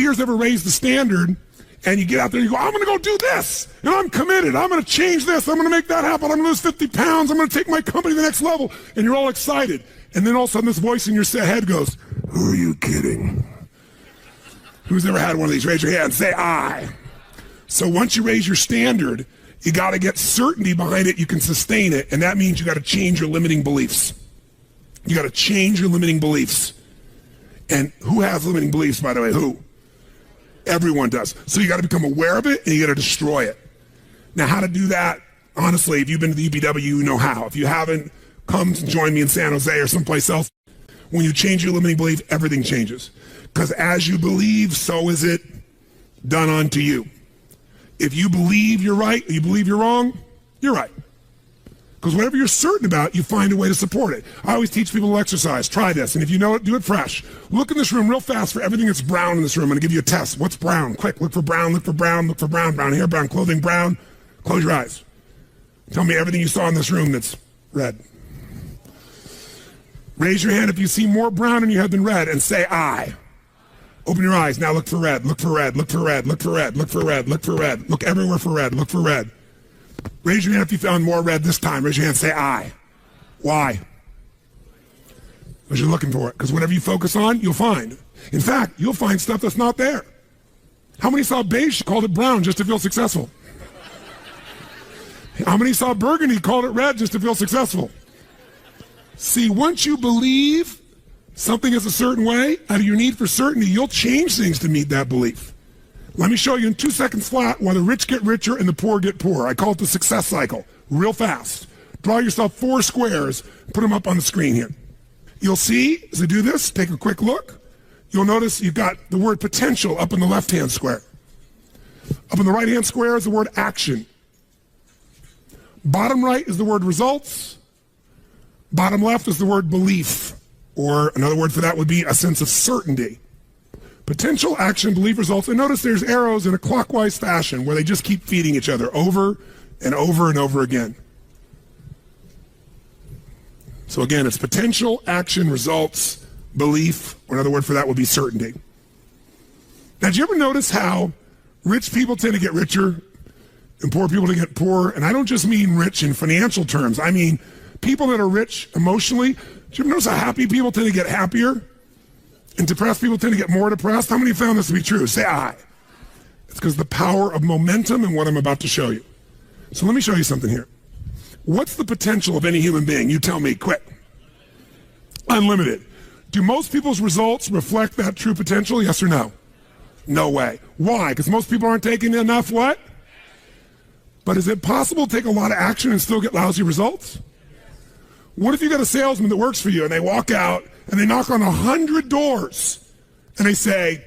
here's ever raised the standard, and you get out there and you go, I'm going to go do this, and I'm committed. I'm going to change this. I'm going to make that happen. I'm going to lose 50 pounds. I'm going to take my company to the next level. And you're all excited. And then all of a sudden this voice in your head goes, who are you kidding? Who's ever had one of these? Raise your hand. Say, I. So once you raise your standard, you got to get certainty behind it. You can sustain it. And that means you got to change your limiting beliefs. You got to change your limiting beliefs. And who has limiting beliefs, by the way? Who? Everyone does. So you got to become aware of it, and you got to destroy it. Now, how to do that, honestly, if you've been to the UPW, you know how. If you haven't, come join me in San Jose or someplace else. When you change your limiting belief, everything changes. Because as you believe, so is it done unto you. If you believe you're right, or you believe you're wrong, you're right. Because whatever you're certain about, you find a way to support it. I always teach people to exercise. Try this. And if you know it, do it fresh. Look in this room real fast for everything that's brown in this room. I'm going to give you a test. What's brown? Quick. Look for brown. Look for brown. Look for brown. Brown hair, brown clothing, brown. Close your eyes. Tell me everything you saw in this room that's red. Raise your hand if you see more brown in your head than red and say, I. Open your eyes. Now look for red. Look for red. Look for red. Look for red. Look for red. Look for red. Look everywhere for red. Look for red. Raise your hand if you found more red this time. Raise your hand. Say I. Why? Because you're looking for it. Because whatever you focus on, you'll find. In fact, you'll find stuff that's not there. How many saw beige, called it brown just to feel successful? How many saw burgundy, called it red just to feel successful? See, once you believe something is a certain way, out of your need for certainty, you'll change things to meet that belief. Let me show you in 2 seconds flat why the rich get richer and the poor get poorer. I call it the success cycle, real fast. Draw yourself 4 squares, put them up on the screen here. You'll see, as I do this, take a quick look. You'll notice you've got the word potential up in the left-hand square. Up in the right-hand square is the word action. Bottom right is the word results. Bottom left is the word belief, or another word for that would be a sense of certainty. Potential, action, belief, results. And notice there's arrows in a clockwise fashion where they just keep feeding each other over and over and over again. So again, it's potential, action, results, belief, or another word for that would be certainty. Now, did you ever notice how rich people tend to get richer and poor people to get poorer? And I don't just mean rich in financial terms. I mean people that are rich emotionally. Did you ever notice how happy people tend to get happier? And depressed people tend to get more depressed? How many found this to be true? Say I. It's because the power of momentum and what I'm about to show you. So let me show you something here. What's the potential of any human being? You tell me, quick. Unlimited. Do most people's results reflect that true potential? Yes or no? No way. Why? Because most people aren't taking enough what? But is it possible to take a lot of action and still get lousy results? What if you got a salesman that works for you and they walk out and they knock on 100 doors and they say,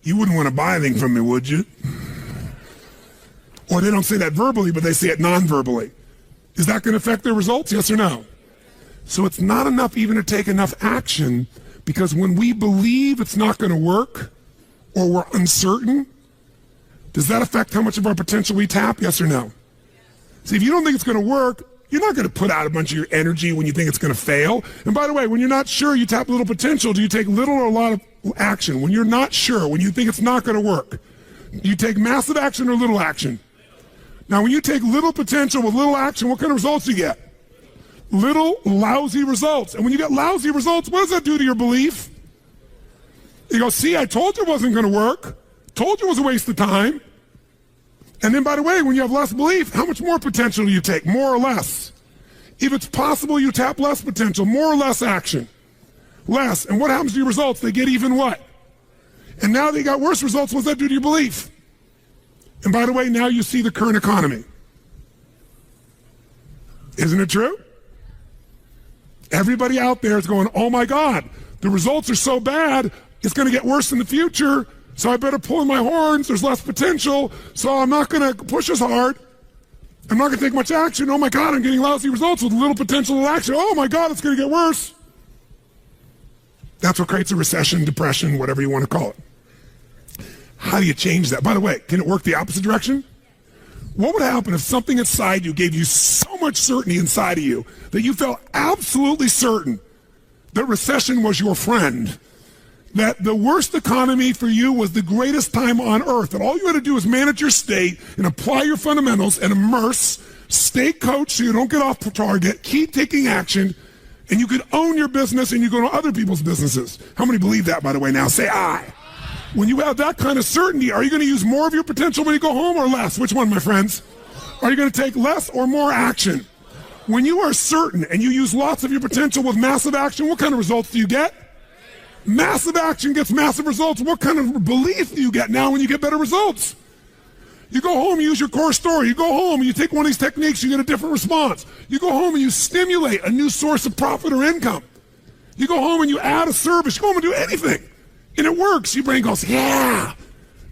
you wouldn't want to buy anything from me, would you? Or they don't say that verbally, but they say it non-verbally. Is that going to affect their results? Yes or no? So it's not enough even to take enough action, because when we believe it's not going to work or we're uncertain, does that affect how much of our potential we tap? Yes or no? See, if you don't think it's going to work, you're not going to put out a bunch of your energy when you think it's going to fail. And by the way, when you're not sure, you tap little potential. Do you take little or a lot of action? When you're not sure, when you think it's not going to work, do you take massive action or little action? Now, when you take little potential with little action, what kind of results do you get? Little lousy results. And when you get lousy results, what does that do to your belief? You go, see, I told you it wasn't going to work. Told you it was a waste of time. And then, by the way, when you have less belief, how much more potential do you take? More or less? If it's possible, you tap less potential, more or less action. Less. And what happens to your results? They get even what? And now they got worse results. What does that do to your belief? And by the way, now you see the current economy. Isn't it true? Everybody out there is going, oh my God, the results are so bad, it's going to get worse in the future. So I better pull in my horns. There's less potential. So I'm not going to push as hard. I'm not going to take much action. Oh my God, I'm getting lousy results with little potential of action. Oh my God, it's going to get worse. That's what creates a recession, depression, whatever you want to call it. How do you change that? By the way, can it work the opposite direction? What would happen if something inside you gave you so much certainty inside of you that you felt absolutely certain that recession was your friend? that the worst economy for you was the greatest time on earth, that all you had to do is manage your state and apply your fundamentals and immerse, stay coached so you don't get off target, keep taking action, and you could own your business and you go to other people's businesses. How many believe that, by the way, now? Say aye. When you have that kind of certainty, are you going to use more of your potential when you go home or less? Which one, my friends? Are you going to take less or more action? When you are certain and you use lots of your potential with massive action, what kind of results do you get? Massive action gets massive results. What kind of belief do you get now when you get better results? You go home, you use your core story. You go home and you take one of these techniques, you get a different response. You go home and you stimulate a new source of profit or income. You go home and you add a service. You go home and do anything. And it works. Your brain goes, yeah,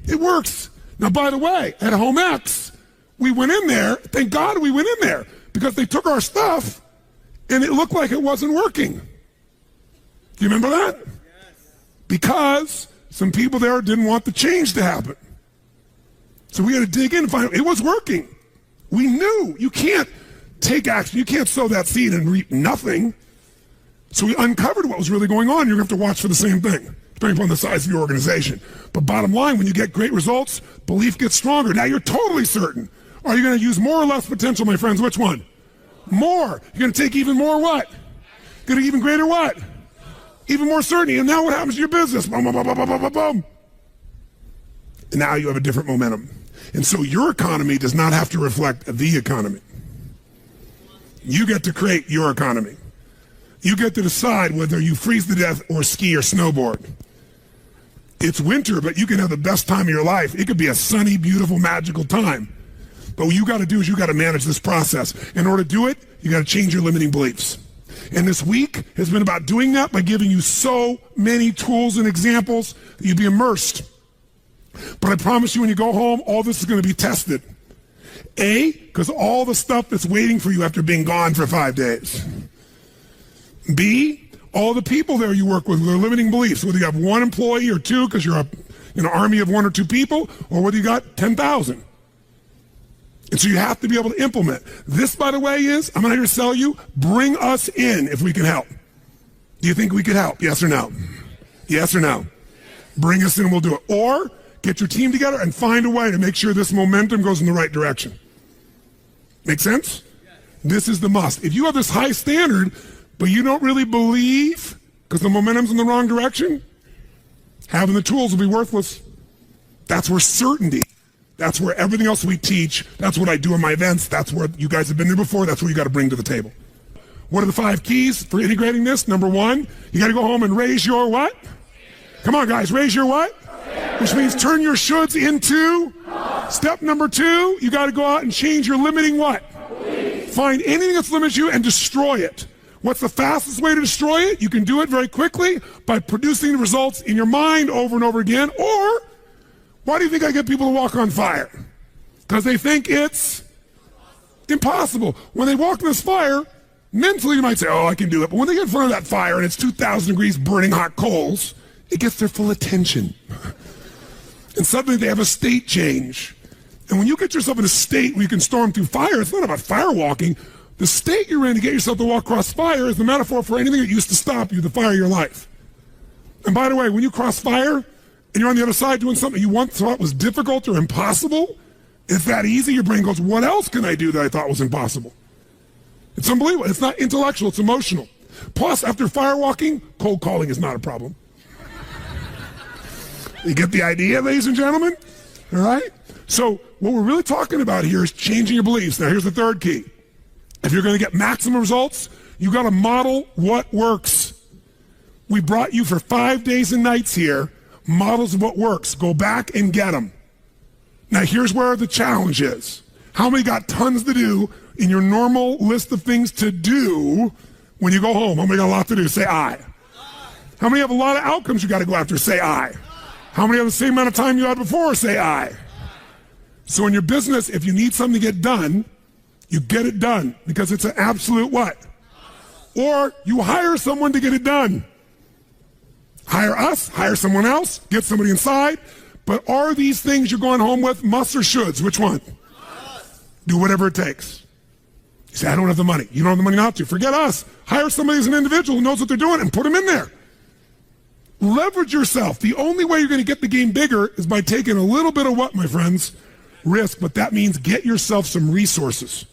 it works. Now, by the way, at Home X, we went in there. Thank God we went in there because they took our stuff and it looked like it wasn't working. Do you remember that? Because some people there didn't want the change to happen. So we had to dig in and find out it was working. We knew you can't take action. You can't sow that seed and reap nothing. So we uncovered what was really going on. You're going to have to watch for the same thing, depending upon the size of your organization. But bottom line, when you get great results, belief gets stronger. Now you're totally certain. Are you going to use more or less potential, my friends? Which one? More. You're going to take even more what? Going to even greater what? Even more certainty. And now what happens to your business? Boom, boom, boom, boom, boom, boom, boom. And now you have a different momentum. And so your economy does not have to reflect the economy. You get to create your economy. You get to decide whether you freeze to death or ski or snowboard. It's winter, but you can have the best time of your life. It could be a sunny, beautiful, magical time. But what you got to do is you got to manage this process. In order to do it, you got to change your limiting beliefs. And this week has been about doing that by giving you so many tools and examples that you'd be immersed. But I promise you when you go home, all this is going to be tested. A, because all the stuff that's waiting for you after being gone for 5 days. B, all the people there you work with, their limiting beliefs, whether you have one employee or two because you're an army of one or two people, or whether you got 10,000. And so you have to be able to implement. This, by the way, is, I'm not here to sell you, bring us in if we can help. Do you think we could help? Yes or no? Yes or no? Bring us in and we'll do it. Or get your team together and find a way to make sure this momentum goes in the right direction. Make sense? This is the must. If you have this high standard, but you don't really believe because the momentum's in the wrong direction, having the tools will be worthless. That's where certainty, that's where everything else we teach, that's what I do in my events, that's where you guys have been there before, that's what you got to bring to the table. What are the 5 keys for integrating this? Number 1, you got to go home and raise your what? Come on, guys, raise your what? Which means turn your shoulds into. Step number 2, you got to go out and change your limiting what? Find anything that's limiting you and destroy it. What's the fastest way to destroy it? You can do it very quickly by producing the results in your mind over and over again. Or, why do you think I get people to walk on fire? Because they think it's impossible. When they walk in this fire, mentally you might say, oh, I can do it. But when they get in front of that fire and it's 2,000 degrees burning hot coals, it gets their full attention. And suddenly they have a state change. And when you get yourself in a state where you can storm through fire, it's not about fire walking. The state you're in to get yourself to walk across fire is the metaphor for anything that used to stop you, the fire of your life. And by the way, when you cross fire and you're on the other side doing something you once thought was difficult or impossible, it's that easy, your brain goes, what else can I do that I thought was impossible? It's unbelievable. It's not intellectual, it's emotional. Plus, after fire walking, cold calling is not a problem. You get the idea, ladies and gentlemen? All right? So what we're really talking about here is changing your beliefs. Now, here's the 3rd key. If you're going to get maximum results, you got to model what works. We brought you for 5 days and nights here, models of what works. Go back and get them. Now, here's where the challenge is. How many got tons to do in your normal list of things to do when you go home? How many got a lot to do? Say aye. How many have a lot of outcomes you got to go after? Say aye. How many have the same amount of time you had before? Say aye. So in your business, if you need something to get done, you get it done because it's an absolute what? Or you hire someone to get it done. Hire us, hire someone else, get somebody inside. But are these things you're going home with musts or shoulds? Which one? Do whatever it takes. You say, I don't have the money. You don't have the money not to. Forget us. Hire somebody as an individual who knows what they're doing and put them in there. Leverage yourself. The only way you're going to get the game bigger is by taking a little bit of what, my friends? Risk, but that means get yourself some resources.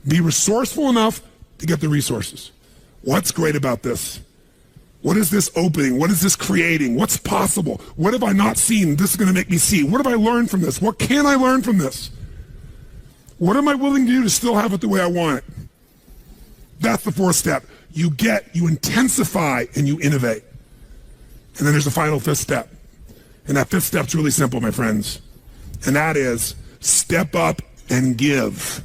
Be resourceful enough to get the resources. What's great about this? What is this opening? What is this creating? What's possible? What have I not seen? This is going to make me see. What have I learned from this? What can I learn from this? What am I willing to do to still have it the way I want it? That's the fourth step. You intensify, and you innovate. And then there's the final fifth step. And that fifth step's really simple, my friends. And that is step up and give.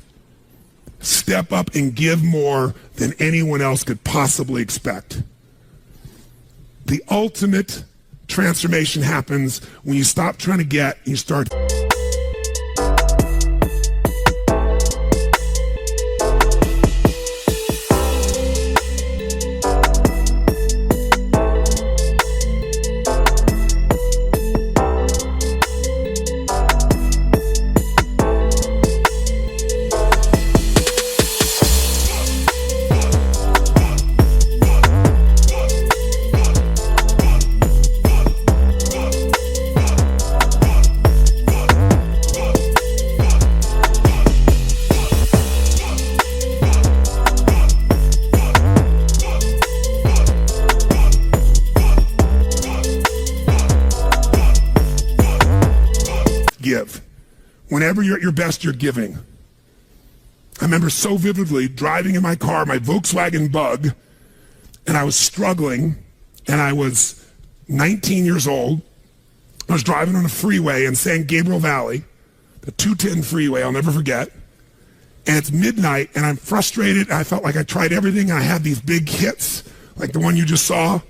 Step up and give more than anyone else could possibly expect. The ultimate transformation happens when you stop trying to get and you start. Give. Whenever you're at your best, you're giving. I remember so vividly driving in my car, my Volkswagen Bug, and I was struggling, and I was 19 years old. I was driving on a freeway in San Gabriel Valley, the 210 freeway, I'll never forget. And it's midnight, and I'm frustrated. I felt like I tried everything. I had these big hits, like the one you just saw,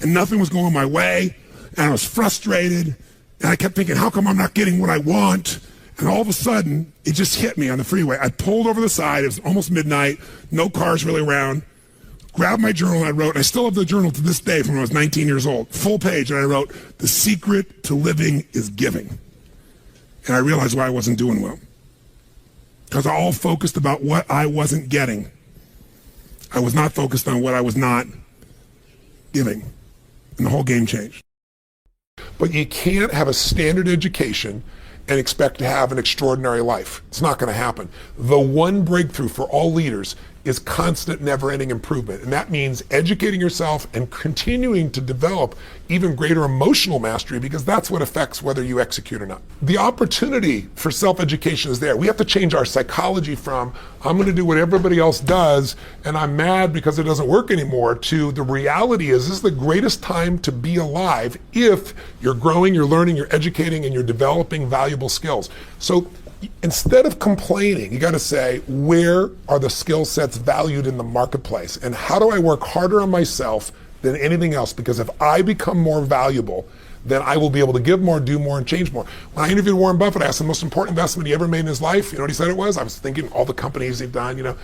and nothing was going my way, and I was frustrated. And I kept thinking, how come I'm not getting what I want? And all of a sudden, it just hit me on the freeway. I pulled over the side. It was almost midnight. No cars really around. Grabbed my journal and I wrote, and I still have the journal to this day from when I was 19 years old. Full page. And I wrote, the secret to living is giving. And I realized why I wasn't doing well. Because I all focused about what I wasn't getting. I was not focused on what I was not giving. And the whole game changed. But you can't have a standard education and expect to have an extraordinary life. It's not going to happen. The one breakthrough for all leaders is constant, never-ending improvement. And that means educating yourself and continuing to develop even greater emotional mastery, because that's what affects whether you execute or not. The opportunity for self-education is there. We have to change our psychology from, I'm going to do what everybody else does, and I'm mad because it doesn't work anymore, to the reality is this is the greatest time to be alive if you're growing, you're learning, you're educating, and you're developing valuable skills. So instead of complaining, you got to say, where are the skill sets valued in the marketplace? And how do I work harder on myself than anything else? Because if I become more valuable, then I will be able to give more, do more, and change more. When I interviewed Warren Buffett, I asked him the most important investment he ever made in his life. You know what he said it was? I was thinking all the companies they've done,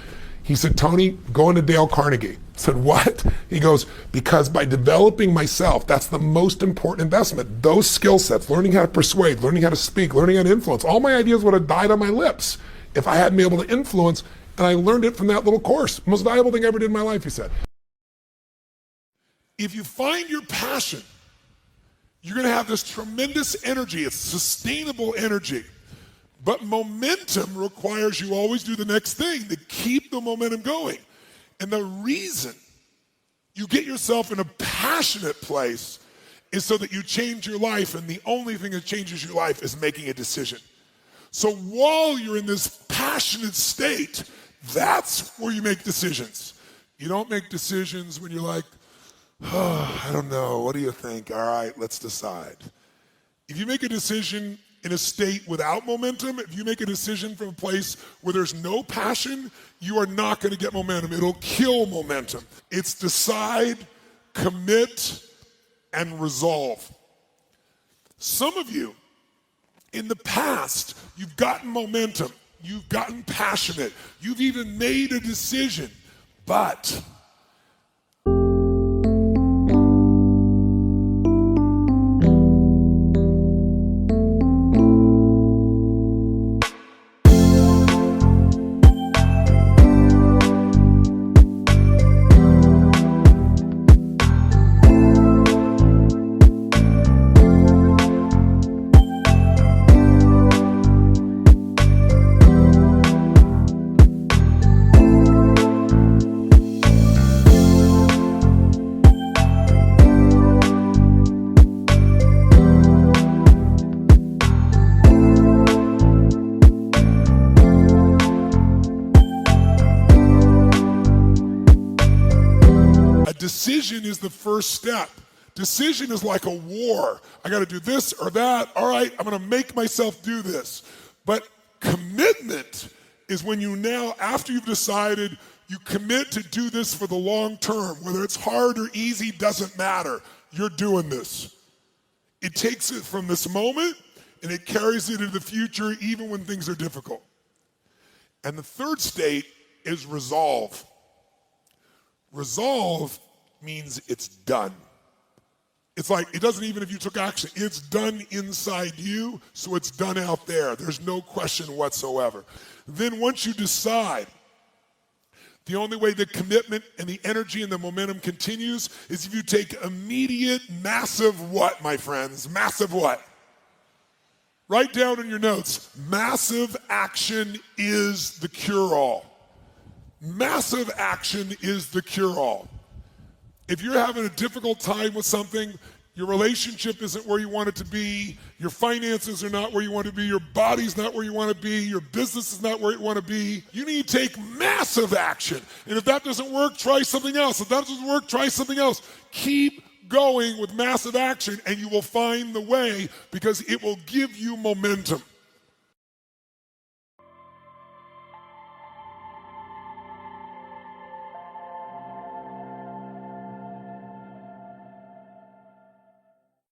He said, Tony, going to Dale Carnegie. I said, what? He goes, because by developing myself, that's the most important investment. Those skill sets, learning how to persuade, learning how to speak, learning how to influence, all my ideas would have died on my lips if I hadn't been able to influence, and I learned it from that little course. Most valuable thing I ever did in my life, he said. If you find your passion, you're going to have this tremendous energy. It's sustainable energy. But momentum requires you always do the next thing to keep the momentum going. And the reason you get yourself in a passionate place is so that you change your life, and the only thing that changes your life is making a decision. So while you're in this passionate state, that's where you make decisions. You don't make decisions when you're like, oh, I don't know, what do you think? All right, let's decide. If you make a decision in a state without momentum, if you make a decision from a place where there's no passion, you are not going to get momentum. It'll kill momentum. It's decide, commit, and resolve. Some of you, in the past, you've gotten momentum, you've gotten passionate, you've even made a decision, but decision is the first step. Decision is like a war. I got to do this or that. All right, I'm going to make myself do this. But commitment is when you now, after you've decided, you commit to do this for the long term. Whether it's hard or easy, doesn't matter. You're doing this. It takes it from this moment and it carries it into the future even when things are difficult. And the third state is resolve. Resolve means it's done. It's like, it doesn't even if you took action, it's done inside you, so it's done out there. There's no question whatsoever. Then once you decide, the only way the commitment and the energy and the momentum continues is if you take immediate, massive what, my friends? Massive what? Write down in your notes, massive action is the cure-all. Massive action is the cure-all. If you're having a difficult time with something, your relationship isn't where you want it to be, your finances are not where you want to be, your body's not where you want to be, your business is not where you want to be, you need to take massive action. And if that doesn't work, try something else. If that doesn't work, try something else. Keep going with massive action and you will find the way because it will give you momentum.